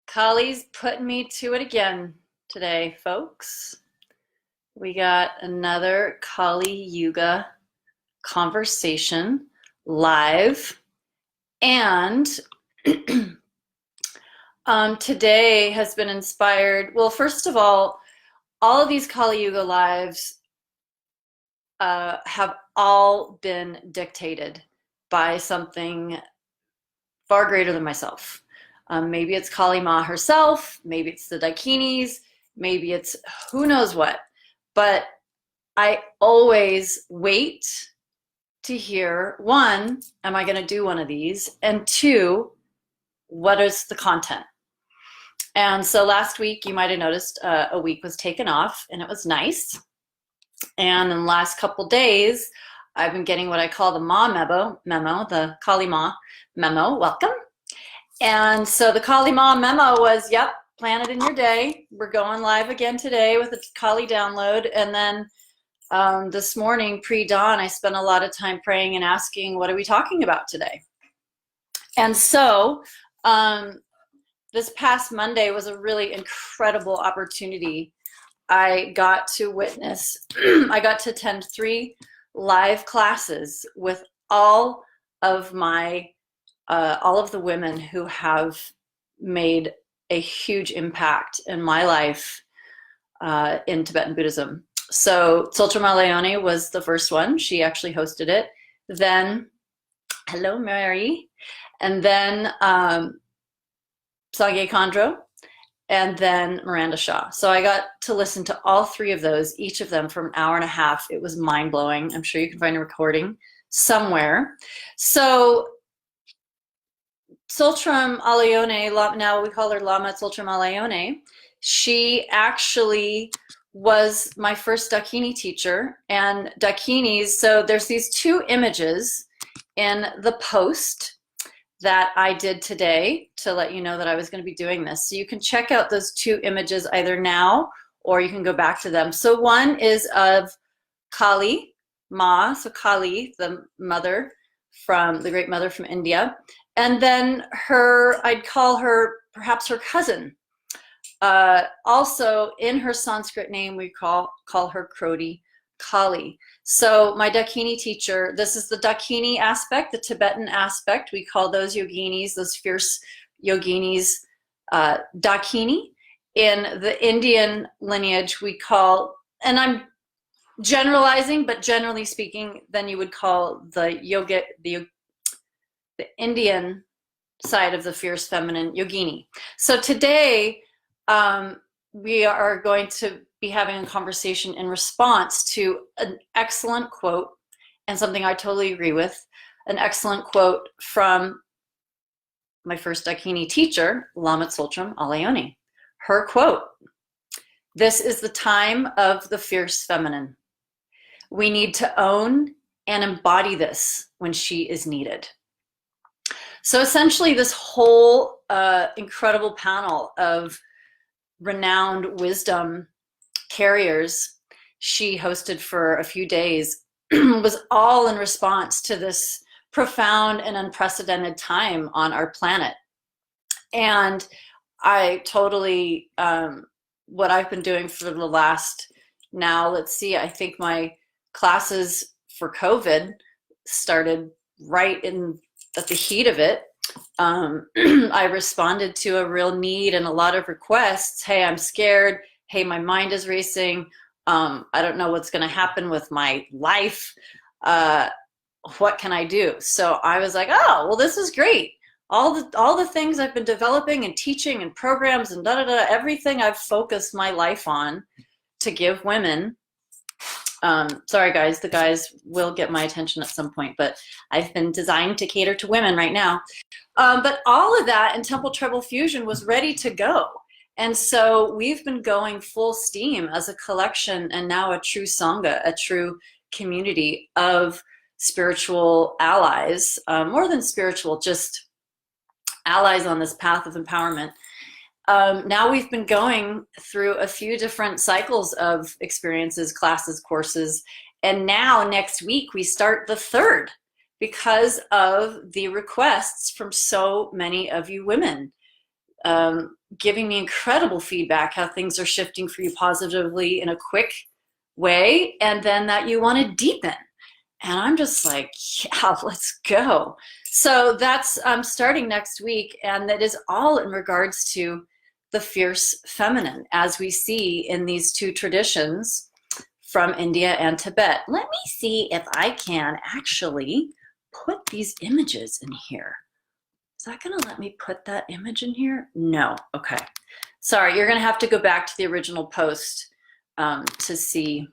Kali's putting me to it again today, folks. We got another Kali Yuga conversation live. And today has been inspired. Well, first of all of these Kali Yuga lives have all been dictated by something far greater than myself. Maybe it's Kali Ma herself, maybe it's the Dakinis, maybe it's who knows what. But I always wait to hear, one, am I going to do one of these? And two, what is the content? And so last week, you might have noticed a week was taken off, and it was nice. And in the last couple days, I've been getting what I call the Ma memo, the Kali Ma memo. Welcome. And so the Kali Ma memo was, yep, plan it in your day. We're going live again today with a Kali download. And then this morning, pre-dawn, I spent a lot of time praying and asking, what are we talking about today? And so this past Monday was a really incredible opportunity. I got to witness, I got to attend 3 live classes with all of the women who have made a huge impact in my life in Tibetan Buddhism. So Tsultrim Allione was the first one. She actually hosted it. Then, hello, Mary. And then Sangye Khandro, and then Miranda Shaw. So I got to listen to all 3 of those, each of them for an hour and a half. It was mind-blowing. I'm sure you can find a recording somewhere. So Tsultrim Allione, now we call her Lama Tsultrim Allione, she actually was my first Dakini teacher. And Dakinis, so there's these 2 images in the post that I did today to let you know that I was going to be doing this. So you can check out those 2 images either now or you can go back to them. So one is of Kali Ma, so Kali, the mother from the great mother from India. And then her, I'd call her perhaps her cousin. Also in her Sanskrit name, we call her Khrodi, Kali. So my Dakini teacher, this is the Dakini aspect, the Tibetan aspect. We call those yoginis, those fierce yoginis, Dakini. In the Indian lineage, we call, and I'm generalizing, but generally speaking, then you would call the yogic, the Indian side of the fierce feminine yogini. So today we are going to be having a conversation in response to an excellent quote, and something I totally agree with, an excellent quote from my first Dakini teacher, Lama Tsultrim Allione. Her quote, "This is the time of the fierce feminine. We need to own and embody this when she is needed." So essentially this whole incredible panel of renowned wisdom carriers she hosted for a few days was all in response to this profound and unprecedented time on our planet. And I totally, what I've been doing for the last, now let's see, I think my classes for COVID started right at the heat of it. I responded to a real need and a lot of requests. Hey, I'm scared. Hey, my mind is racing. I don't know what's going to happen with my life. What can I do? So I was like, oh, well, this is great. All the things I've been developing and teaching and programs and everything I've focused my life on to give women. Sorry, guys, the guys will get my attention at some point, but I've been designed to cater to women right now. But all of that in Temple Treble Fusion was ready to go. And so we've been going full steam as a collection and now a true Sangha, a true community of spiritual allies, more than spiritual, just allies on this path of empowerment. Now we've been going through a few different cycles of experiences, classes, courses, and now next week we start the 3rd because of the requests from so many of you women. giving me incredible feedback how things are shifting for you positively in a quick way, and then that you want to deepen. And I'm just like, yeah, let's go. So that's starting next week, and that is all in regards to the fierce feminine, as we see in these two traditions from India and Tibet. Let me see if I can actually put these images in here. Is that going to let me put that image in here? No. Okay. Sorry, you're going to have to go back to the original post to see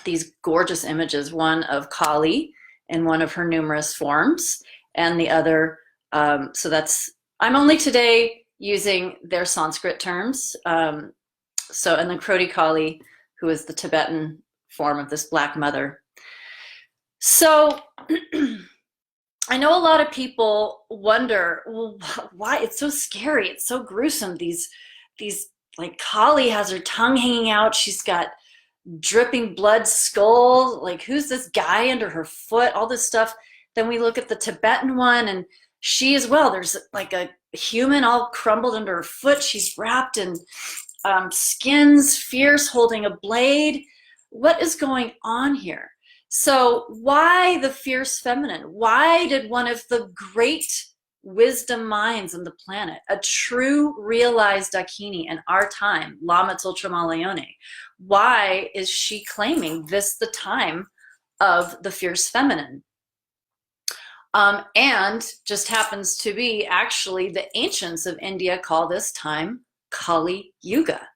these gorgeous images, one of Kali in one of her numerous forms, and the other, so that's, I'm only today using their Sanskrit terms. So, and then Khrodi Kali, who is the Tibetan form of this Black Mother. So, I know a lot of people wonder, well, why it's so scary, it's so gruesome. These like Kali has her tongue hanging out, she's got dripping blood skull, like who's this guy under her foot, all this stuff. Then we look at the Tibetan one, and she as well, there's like a human all crumbled under her foot. She's wrapped in skins, fierce, holding a blade. What is going on here? So why the fierce feminine? Why did one of the great wisdom minds on the planet, a true realized Dakini in our time, Lama Tsultrim Allione, why is she claiming this the time of the fierce feminine? And just happens to be actually the ancients of India call this time Kali Yuga.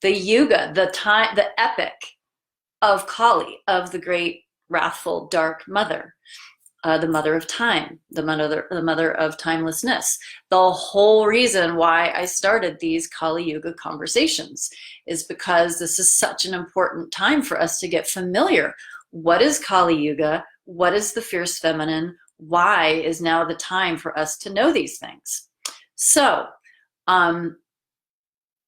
The Yuga, the time, the epic of Kali, of the great wrathful dark mother. The mother of time, the mother of timelessness. The whole reason why I started these Kali Yuga conversations is because this is such an important time for us to get familiar. What is Kali Yuga? What is the fierce feminine? Why is now the time for us to know these things? So I'm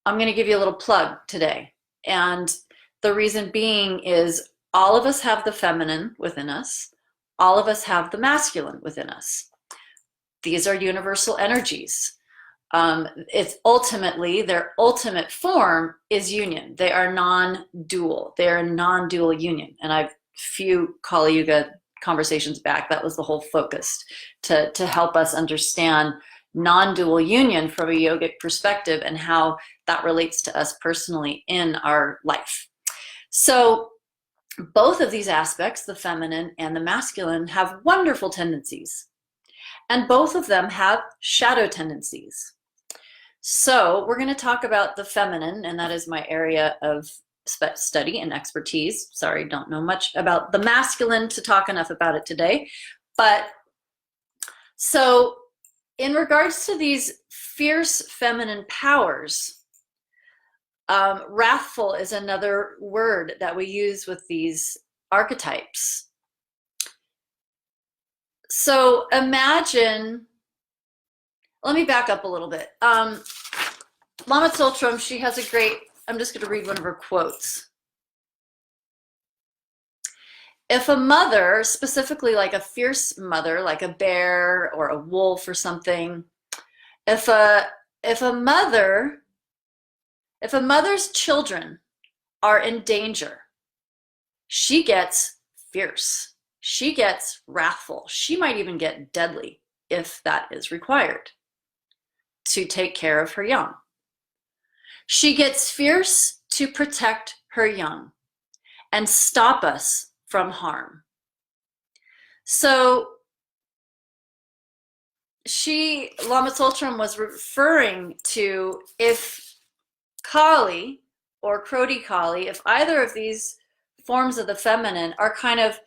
going to give you a little plug today. And the reason being is all of us have the feminine within us. All of us have the masculine within us. These are universal energies. It's ultimately, their ultimate form is union. They are non-dual. They are a non-dual union. And I've few Kali Yuga conversations back, that was the whole focus, to help us understand non-dual union from a yogic perspective and how that relates to us personally in our life. So both of these aspects, the feminine and the masculine, have wonderful tendencies. And both of them have shadow tendencies. So we're going to talk about the feminine, and that is my area of study and expertise. Sorry, don't know much about the masculine to talk enough about it today. But so in regards to these fierce feminine powers, wrathful is another word that we use with these archetypes. So imagine, let me back up a little bit. Lama Tsultrim, she has a great, I'm just going to read one of her quotes. If a mother, specifically like a fierce mother, like a bear or a wolf or something, if a mother's children are in danger, she gets fierce. She gets wrathful. She might even get deadly if that is required to take care of her young. She gets fierce to protect her young and stop us from harm. So Lama Tsultrim was referring to if Kali or Khrodi Kali, if either of these forms of the feminine are kind of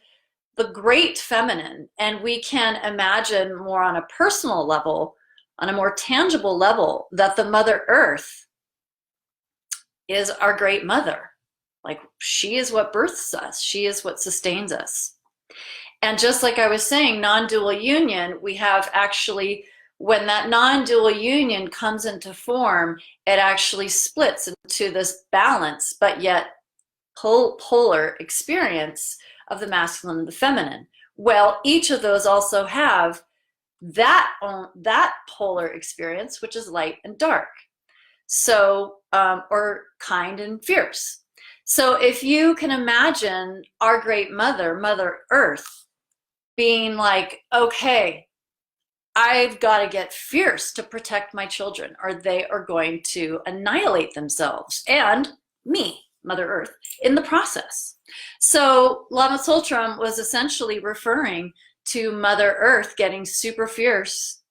the great feminine, and we can imagine more on a personal level, on a more tangible level, that the Mother Earth is our great mother. Like, she is what births us. She is what sustains us. And just like I was saying, non-dual union, we have actually, when that non-dual union comes into form, it actually splits into this balance, but yet polar experience of the masculine and the feminine. Well, each of those also have that polar experience, which is light and dark. So, or kind and fierce. So if you can imagine our great mother, Mother Earth, being like, okay, I've got to get fierce to protect my children, or they are going to annihilate themselves and me, Mother Earth, in the process. So Lama Tsultrim was essentially referring to Mother Earth getting super fierce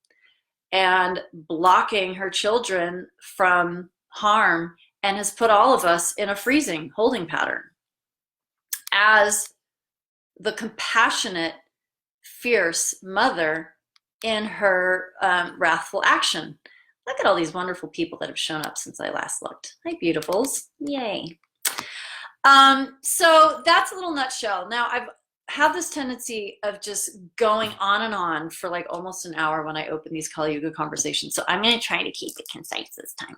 and blocking her children from harm, and has put all of us in a freezing holding pattern as the compassionate, fierce mother in her wrathful action. Look at all these wonderful people that have shown up since I last looked. Hi, beautifuls. Yay. So that's a little nutshell. Now, I've have this tendency of just going on and on for like almost an hour when I open these Kali Yuga conversations. So I'm going to try to keep it concise this time.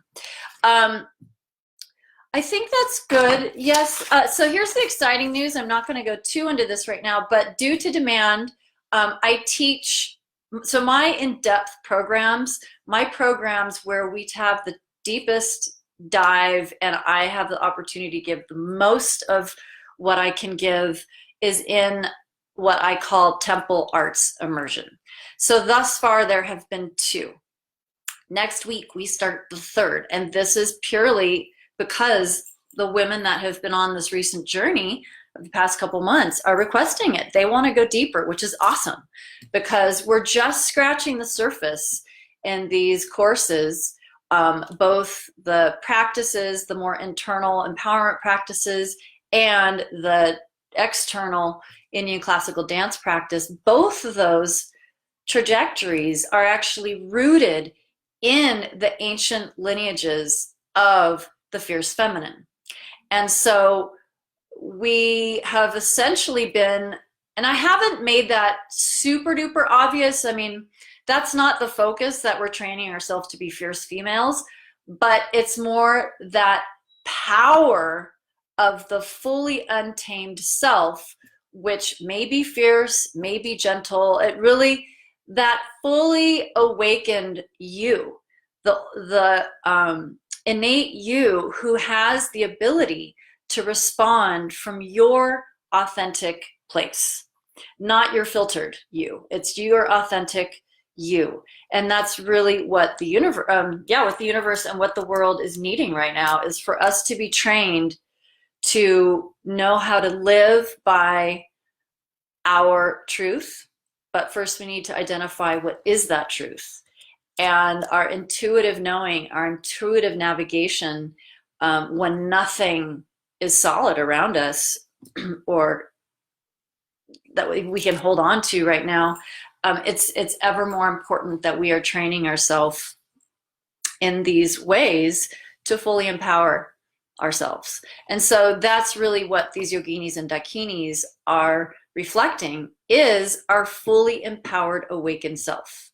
I think that's good. Yes. So here's the exciting news. I'm not going to go too into this right now, but due to demand, I teach. So my in-depth programs, my programs where we have the deepest dive and I have the opportunity to give the most of what I can give, is in what I call temple arts immersion. So thus far there have been 2. Next week we start the 3rd, and this is purely because the women that have been on this recent journey of the past couple months are requesting it. They want to go deeper, which is awesome, because we're just scratching the surface in these courses, both the practices, the more internal empowerment practices, and the external Indian classical dance practice. Both of those trajectories are actually rooted in the ancient lineages of the fierce feminine. And so we have essentially been, and I haven't made that super duper obvious. I mean, that's not the focus, that we're training ourselves to be fierce females, but it's more that power of the fully untamed self, which may be fierce, may be gentle. It really, that fully awakened you, the innate you who has the ability to respond from your authentic place, not your filtered you. It's your authentic you. And that's really what the universe, what the universe and what the world is needing right now, is for us to be trained to know how to live by our truth. But first we need to identify what is that truth. And our intuitive knowing, our intuitive navigation, when nothing is solid around us or that we can hold on to right now, it's ever more important that we are training ourselves in these ways to fully empower ourselves. And so that's really what these yoginis and dakinis are reflecting, is our fully empowered awakened self.